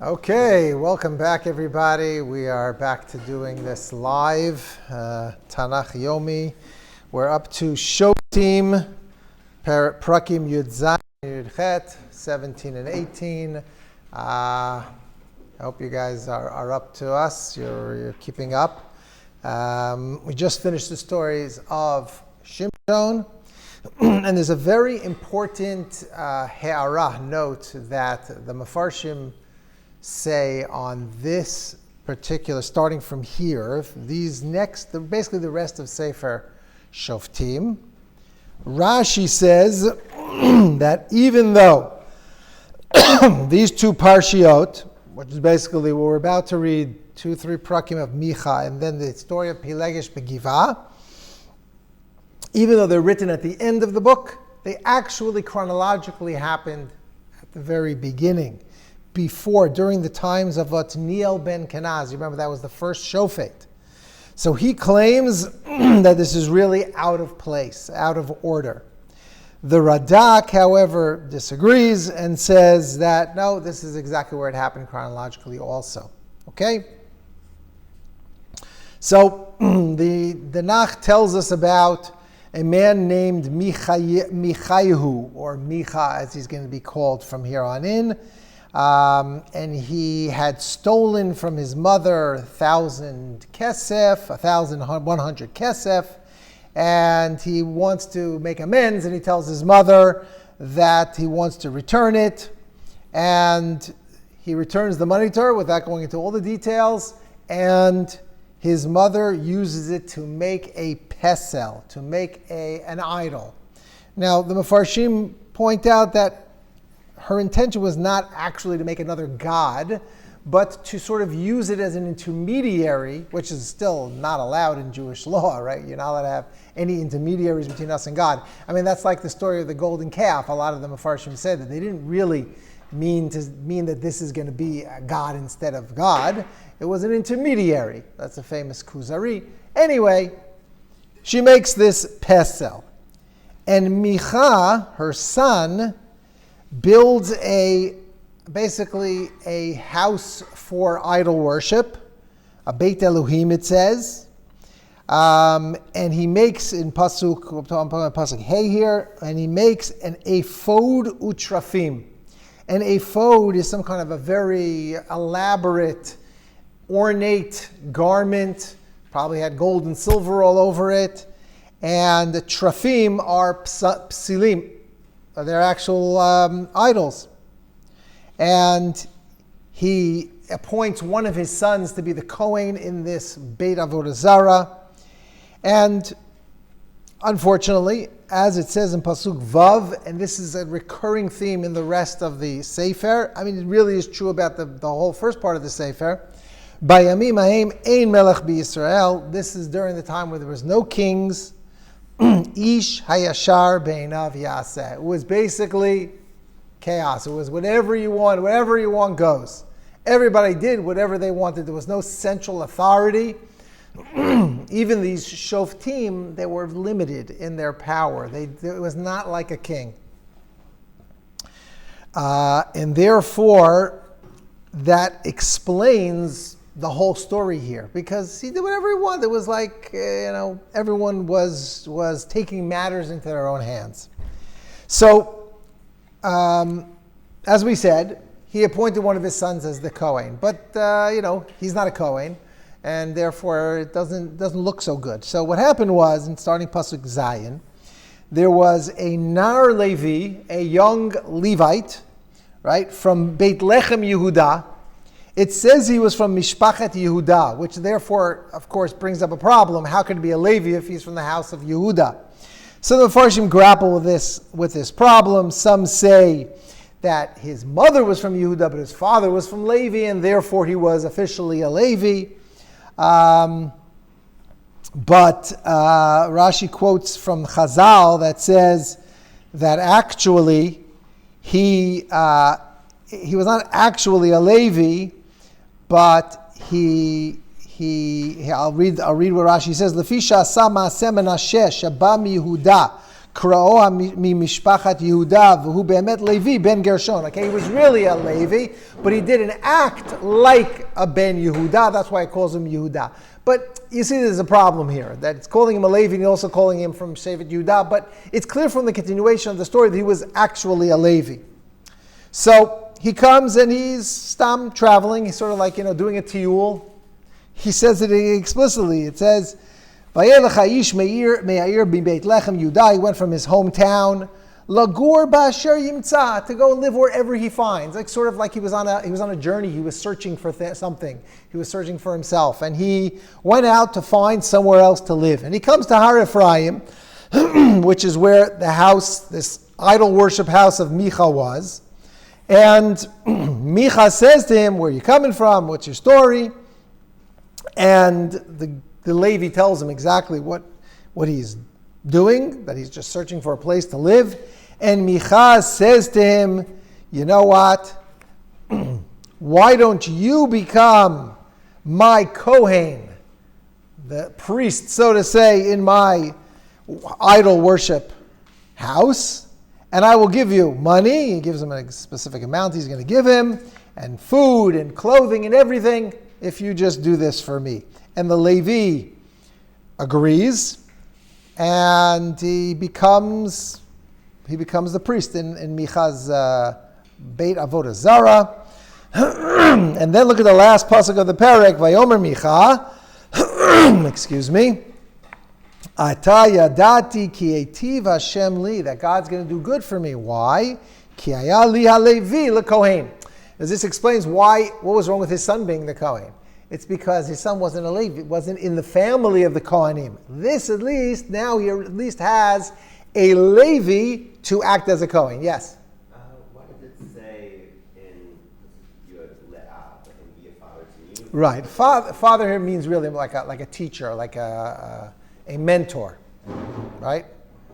Okay, welcome back everybody. We are back to doing this live, Tanakh Yomi. We're up to Shoftim, Prakim Yud Zayin, Yud Chet, 17 and 18. I hope you guys are up to us, you're keeping up. We just finished the stories of Shimshon, and there's a very important ha'ara note that the Mefarshim say on this particular, starting from here, basically the rest of Sefer Shoftim. Rashi says that even though these two parshiot, which is basically what we're about to read, 2-3 prakim of Micha, and then the story of Pilegesh Begiva, even though they're written at the end of the book, they actually chronologically happened at the very beginning. During the times of Otniel ben Kenaz. You remember that was the first Shofet. So he claims that this is really out of place, out of order. The Radak, however, disagrees and says that, no, this is exactly where it happened chronologically also. Okay? So the Nach tells us about a man named Michaihu, or Micha as he's going to be called from here on in. And he had stolen from his mother 1,100 kesef, and he wants to make amends, and he tells his mother that he wants to return it, and he returns the money to her without going into all the details, and his mother uses it to make a pesel, to make an idol. Now, the Mefarshim point out that her intention was not actually to make another god, but to sort of use it as an intermediary, which is still not allowed in Jewish law, right? You're not allowed to have any intermediaries between us and God. I mean, that's like the story of the golden calf. A lot of the Mefarshim said that they didn't really mean that this is going to be a God instead of God. It was an intermediary. That's a famous Kuzari. Anyway, she makes this pesel. And Micha, her son, builds basically a house for idol worship, a Beit Elohim it says, and he makes in pasuk hey here, and he makes an ephod utrafim. An ephod is some kind of a very elaborate, ornate garment, probably had gold and silver all over it, and the trafim are psilim. They're actual idols. And he appoints one of his sons to be the Kohen in this Beit Avodah Zarah. And unfortunately, as it says in Pasuk Vav, and this is a recurring theme in the rest of the Sefer, I mean, it really is true about the whole first part of the Sefer. Bayamim haim ein melech b'Yisrael. This is during the time where there was no kings. Ish hayashar beinav yaseh. It was basically chaos. It was whatever you want goes. Everybody did whatever they wanted. There was no central authority. Even these Shoftim, they were limited in their power. It was not like a king. And therefore, that explains the whole story here, because he did whatever he wanted. It was like, everyone was taking matters into their own hands. So, as we said, he appointed one of his sons as the Kohen, but he's not a Kohen, and therefore it doesn't look so good. So what happened was, in starting pasuk Zayin, there was a Nar Levi, a young Levite, right, from Beit Lechem Yehuda. It says he was from Mishpachet Yehuda, which therefore, of course, brings up a problem. How could it be a Levi if he's from the house of Yehuda? So the Mefarshim grapple with this problem. Some say that his mother was from Yehuda, but his father was from Levi, and therefore he was officially a Levi. But Rashi quotes from Chazal that says that actually he was not actually a Levi, but I'll read what Rashi says. Lefisha sama semenashe shabam Yehuda Kra'o mi mishpachat Yehuda v'hu be'emet Levi ben Gershon. Okay, he was really a Levi, but he did an act like a ben Yehuda. That's why it calls him Yehuda. But you see, there's a problem here that it's calling him a Levi and also calling him from Shevet Yehuda. But it's clear from the continuation of the story that he was actually a Levi. So he comes and he's traveling. He's sort of like doing a tiyul. He says it explicitly. It says, "Vayelech ha'ish me'ir b'beit lechem Yudah." He went from his hometown, lagur ba'asher yimtza, to go live wherever he finds. Like sort of like he was on a journey. He was searching for something. He was searching for himself, and he went out to find somewhere else to live. And he comes to Har Ephraim, which is where the house, this idol worship house of Micha was. And Micha says to him, "Where are you coming from? What's your story?" And the Levi tells him exactly what he's doing, that he's just searching for a place to live. And Micha says to him, "You know what? Why don't you become my Kohen, the priest, so to say, in my idol worship house? And I will give you money." He gives him a specific amount he's going to give him, and food and clothing and everything, if you just do this for me. And the Levi agrees, and he becomes the priest in Micha's Beit Avodah Zarah. And then look at the last pasuk of the parak, Vayomer Micha, excuse me, Ata yadati ki etiv Hashem li, that God's going to do good for me. Why? Ki haya li halevi lekohen. As this explains what was wrong with his son being the Kohen. It's because his son wasn't a Levi, wasn't in the family of the Kohanim. This at least, now he at least has a Levi to act as a Kohen. Yes? Why does it say in Le'ah, let him be a father to you? Right. Father here means really like a teacher, like a mentor. Right?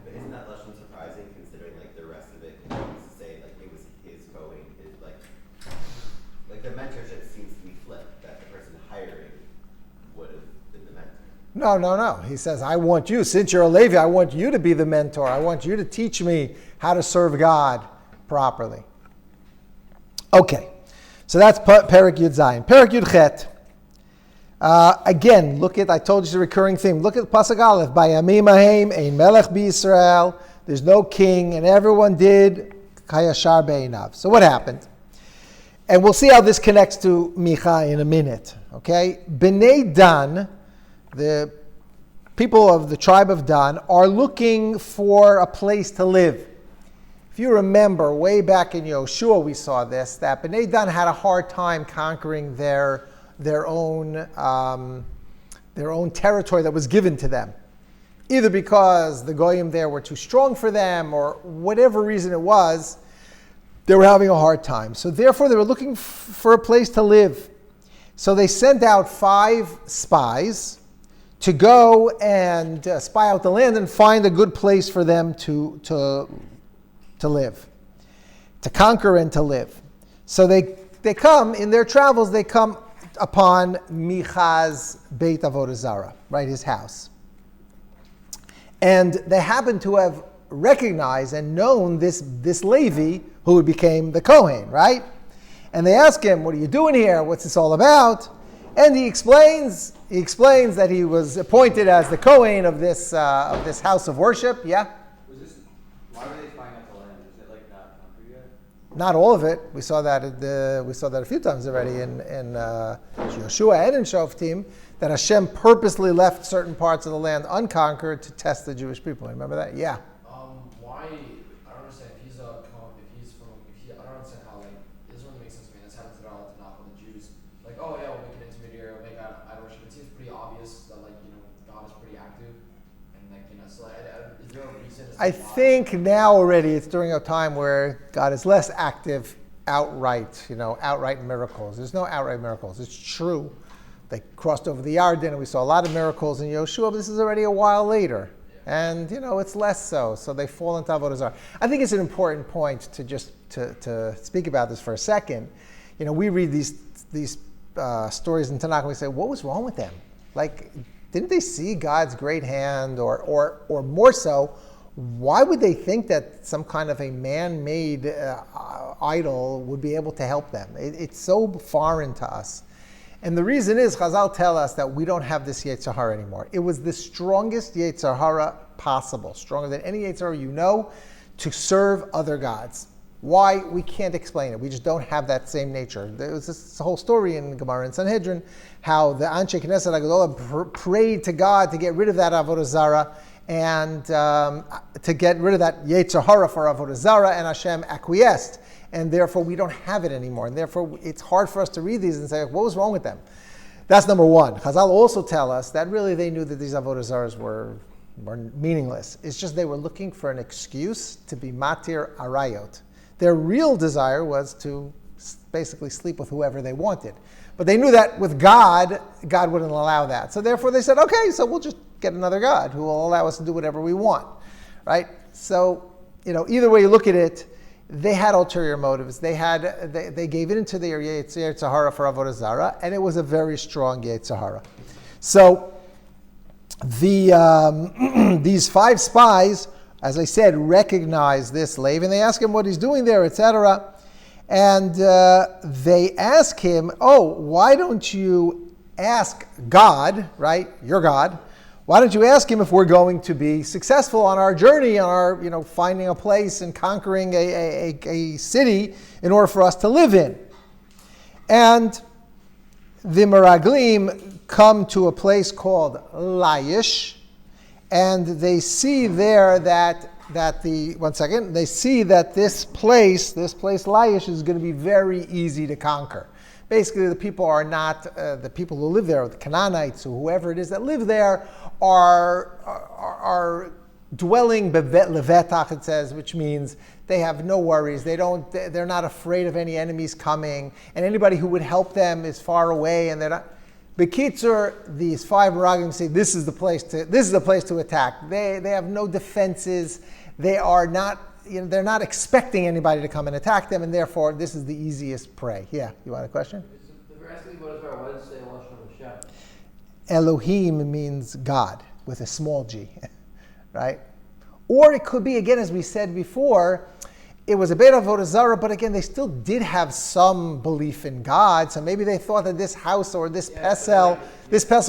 But isn't that less than surprising considering like the rest of it continues to say like it was his Kohen? It's like the mentorship seems to be flipped, that the person hiring would have been the mentor. No. He says, I want you, since you're a Levi, I want you to be the mentor. I want you to teach me how to serve God properly. Okay, so that's Perek Yud Zayin. Perek Yud Chet. Again, I told you it's a recurring theme. Look at Pasuk Aleph. Bayamim haim ein melech b'Yisrael. There's no king, and everyone did kayashar be'inav. So what happened? And we'll see how this connects to Micha in a minute. Okay? Bnei Dan, the people of the tribe of Dan, are looking for a place to live. If you remember, way back in Yoshua we saw this, that Bnei Dan had a hard time conquering their own territory that was given to them. Either because the Goyim there were too strong for them, or whatever reason it was, they were having a hard time. So therefore they were looking for a place to live. So they sent out 5 spies to go and spy out the land and find a good place for them to live, to conquer and to live. So they come, in their travels, they come upon Micha's Beit Avodah Zarah, right, his house. And they happen to have recognized and known this Levi who became the Kohen, right? And they ask him, "What are you doing here? What's this all about?" And he explains that he was appointed as the Kohen of this house of worship. Yeah? Why were they spying out the land? Is it like not conquered yet? Not all of it. We saw that a few times already in Yoshua and in Shoftim, that Hashem purposely left certain parts of the land unconquered to test the Jewish people. Remember that? Yeah. Why? I don't understand. If I don't understand how it doesn't really make sense to me. That's happened to all to knock on the Jews. Like, oh yeah, we'll make an intermediary, we'll make idol worship. It seems pretty obvious that God is pretty active, and so is there a reason? I think now already it's during a time where God is less active outright miracles. There's no outright miracles. It's true. They crossed over the Yarden and we saw a lot of miracles in Yoshua, but this is already a while later. Yeah. And, it's less so. So they fall into Avodah Zarah. I think it's an important point to just to speak about this for a second. We read these stories in Tanakh and we say, what was wrong with them? Didn't they see God's great hand, or more so, why would they think that some kind of a man-made idol would be able to help them? It's so foreign to us. And the reason is, Chazal tell us that we don't have this Yetzer Hara anymore. It was the strongest Yetzer Hara possible, stronger than any Yetzer Hara you know, to serve other gods. Why? We can't explain it. We just don't have that same nature. There was this whole story in Gemara and Sanhedrin, how the Anshe Knesset HaGadolah prayed to God to get rid of that Avodah Zarah, and to get rid of that Yetzer Hara for Avodah Zarah, and Hashem acquiesced. And therefore we don't have it anymore. And therefore it's hard for us to read these and say, what was wrong with them? That's number one. Chazal also tell us that really they knew that these Avodah Zarahs were meaningless. It's just they were looking for an excuse to be matir arayot. Their real desire was to basically sleep with whoever they wanted. But they knew that with God, God wouldn't allow that. So therefore they said, okay, so we'll just get another God who will allow us to do whatever we want, right? So, either way you look at it, they had ulterior motives. They gave it into their Yetzer Hara for Avodah Zarah, and it was a very strong Yetzer Hara. So these 5 spies, as I said, recognize this Levi, and they ask him what he's doing there, etc. And they ask him, why don't you ask God, right, your God, why don't you ask him if we're going to be successful on our journey, on our, finding a place and conquering a city in order for us to live in? And the Meraglim come to a place called Laish, and they see there they see that this place Laish is going to be very easy to conquer. Basically, the people are not, the people who live there, the Canaanites or whoever it is that live there, are dwelling levetach, it says, which means they have no worries. They're not afraid of any enemies coming, and anybody who would help them is far away, and they're not. B'kitzur, these 5 Meraglim say this is the place to attack. They have no defenses. They are not. They're not expecting anybody to come and attack them, and therefore this is the easiest prey. Yeah, you want a question? If we're asking what does it say Lashon Hashem? Elohim means God with a small g, right? Or it could be, again, as we said before, it was a beit avodah zarah, but again, they still did have some belief in God, so maybe they thought that this house or this pesel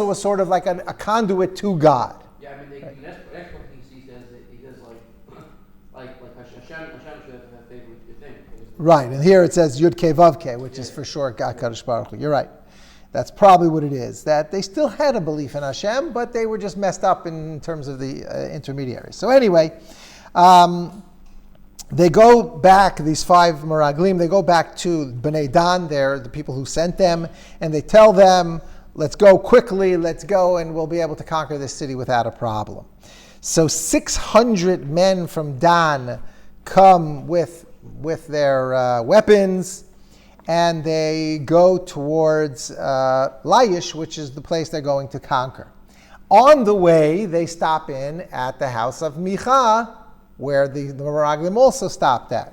was sort of like a conduit to God. Yeah, I mean, the next one he says that he does like Hashem should have faith with your thing. Right, and here it says Yud Kei Vav Kei, which is for sure God Kadosh Baruch Hu. You're right. That's probably what it is, that they still had a belief in Hashem, but they were just messed up in terms of the intermediaries. So anyway, they go back, these 5 Meraglim, they go back to Bnei Dan, they're the people who sent them, and they tell them, let's go quickly, let's go, and we'll be able to conquer this city without a problem. So 600 men from Dan come with their weapons, and they go towards Laish, which is the place they're going to conquer. On the way, they stop in at the house of Micha, where the Meraglim also stopped at.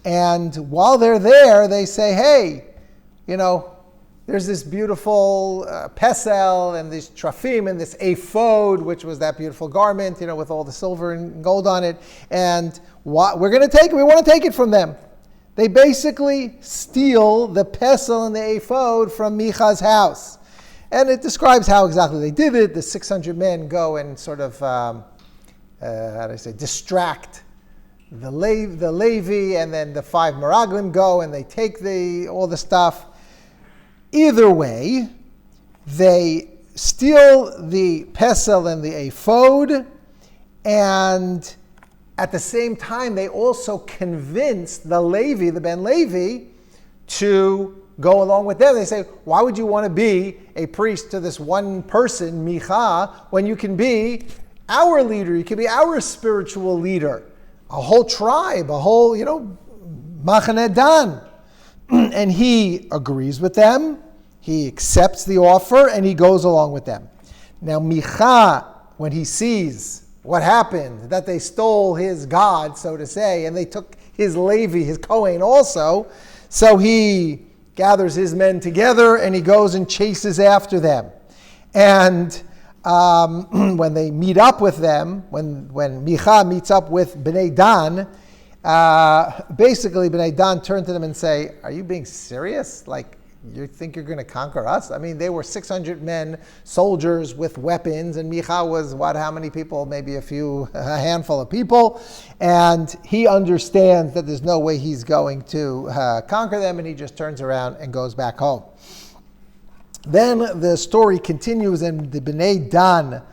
And while they're there, they say, hey, there's this beautiful pesel and this trafim and this ephod, which was that beautiful garment, with all the silver and gold on it. And we're going to take it. We want to take it from them. They basically steal the pesel and the ephod from Micha's house. And it describes how exactly they did it. The 600 men go and sort of, distract the Levi, and then the 5 Meraglim go and they take all the stuff. Either way, they steal the pesel and the ephod, and at the same time, they also convince the Levi, the Ben Levi, to go along with them. They say, why would you want to be a priest to this one person, Micha, when you can be our leader, you can be our spiritual leader, a whole tribe, a whole, Machaneh Dan. And he agrees with them, he accepts the offer, and he goes along with them. Now Micha, when he sees what happened, that they stole his God, so to say, and they took his Levi, his Kohen also, so he gathers his men together and he goes and chases after them. And when they meet up with them, when Micha meets up with Bnei Dan, basically Bnei Dan turn to them and say, are you being serious? Like, you think you're going to conquer us? I mean, they were 600 men, soldiers with weapons, and Micha was, how many people? Maybe a handful of people. And he understands that there's no way he's going to conquer them, and he just turns around and goes back home. Then the story continues, and the Bnei Dan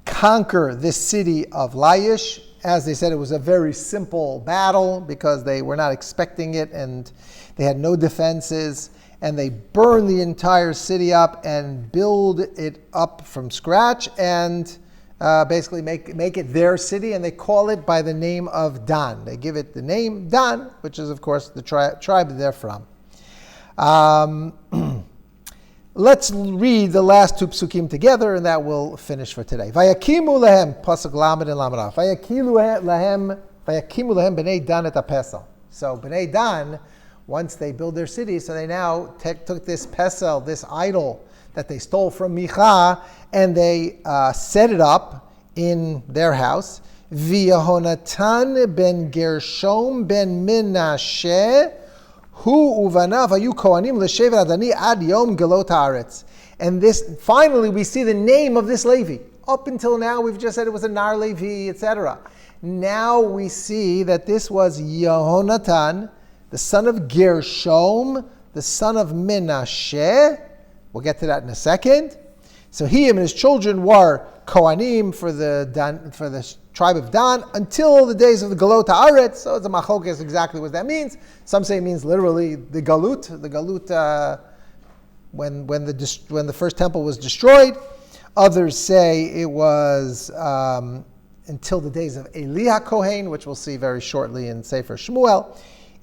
conquer this city of Laish. As they said, it was a very simple battle because they were not expecting it, and they had no defenses. And they burn the entire city up and build it up from scratch and basically make it their city, and they call it by the name of Dan. They give it the name Dan, which is, of course, the tribe they're from. Let's read the last two psukim together, and that will finish for today. Vayakimu lahem, pasuk lamed and lamed. Vayakimu lahem b'nei Dan et apesel. So Bnei Dan, once they build their city, so they now took this pesel, this idol that they stole from Micha, and they set it up in their house. V'yehonatan ben Gershom ben Menashe hu uvanav hayu kohanim l'shevet adani ad yom gelot haaretz. And this, finally, we see the name of this Levi. Up until now, we've just said it was a Nar Levi, etc. Now we see that this was Yehonatan, the son of Gershom, the son of Menashe. We'll get to that in a second. So he and his children were Kohanim for the tribe of Dan until the days of the Galot Haaretz. So it's a machokes exactly what that means. Some say it means literally the Galut. The Galut when the first temple was destroyed. Others say it was until the days of Eli Kohen, which we'll see very shortly in Sefer Shmuel.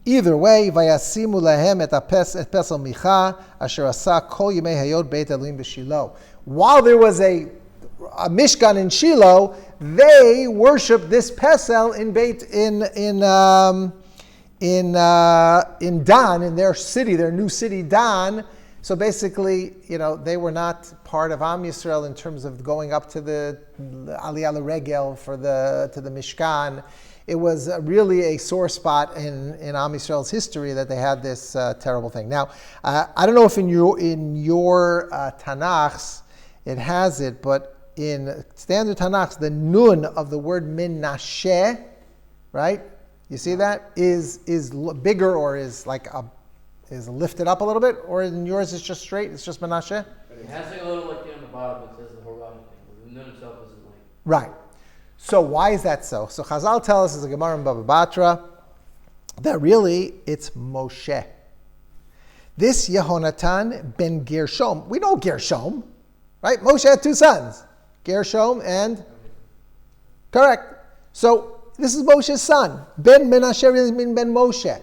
Either way, vayasimu lahem et pesel micha asher asa kol yimei hayod beit Elohim b'Shilo. While there was a Mishkan in Shiloh, they worshipped this pesel in Dan, in their city, their new city Dan. So basically, they were not part of Am Yisrael in terms of going up to the Aliyah Regel to the Mishkan. It was really a sore spot in Am Yisrael's history that they had this terrible thing. Now, I don't know if in your Tanakhs it has it, but in standard Tanakhs, the nun of the word Menashe, right? You see that is bigger or is lifted up a little bit, or in yours it's just straight. It's just Menashe. It has a little on the bottom. It says the Horgan thing. The nun itself isn't like. Right. So why is that so? So Chazal tell us, as a Gemara in Baba Batra, that really it's Moshe. This Yehonatan ben Gershom. We know Gershom, right? Moshe had two sons, Gershom and... Correct. So this is Moshe's son. Ben Menashe really means Ben Moshe.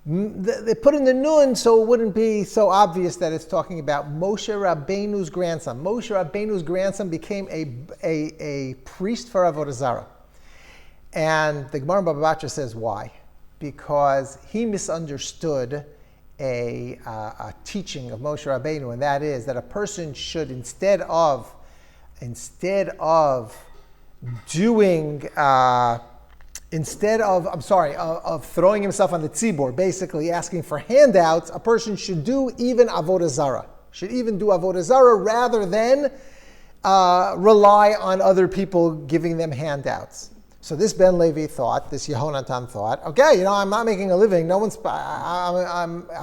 They put in the nun so it wouldn't be so obvious that it's talking about Moshe Rabbeinu's grandson. Moshe Rabbeinu's grandson became a priest for Avodah Zarah. And the Gemara in Baba Batra says why? Because he misunderstood a teaching of Moshe Rabbeinu, and that is that a person should, instead of throwing himself on the tzibor, basically asking for handouts, a person should do even avodah zarah. Should even do avodah zarah rather than rely on other people giving them handouts. So this Ben Levi thought, this Yehonatan thought, okay, I'm not making a living. I'm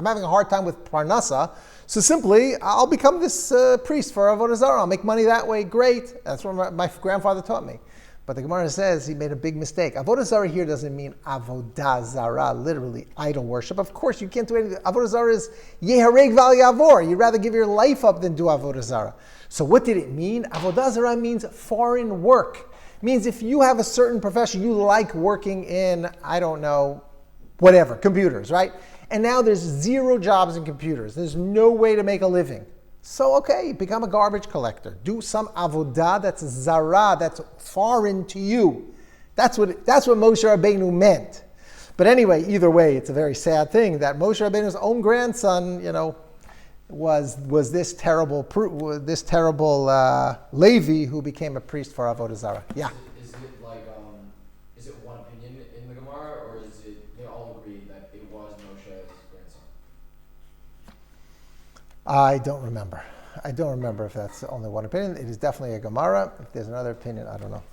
having a hard time with parnasa. So simply, I'll become this priest for avodah zarah. I'll make money that way. Great. That's what my grandfather taught me. But the Gemara says he made a big mistake. Avodah zarah here doesn't mean avodah zarah, literally idol worship. Of course, you can't do anything. Avodah zarah is yehareg val yavor. You'd rather give your life up than do avodah zarah. So what did it mean? Avodah zarah means foreign work. It means if you have a certain profession, you like working in, whatever, computers, right? And now there's 0 jobs in computers. There's no way to make a living. So, okay, become a garbage collector. Do some avodah that's zara, that's foreign to you. That's what Moshe Rabbeinu meant. But anyway, either way, it's a very sad thing that Moshe Rabbeinu's own grandson, was this terrible Levi who became a priest for Avodah Zarah. Yeah. Is it like is it one opinion in the Gemara, or is it they all agree that it was Moshe's grandson? I don't remember. I don't remember if that's only one opinion. It is definitely a Gemara. If there's another opinion, I don't know.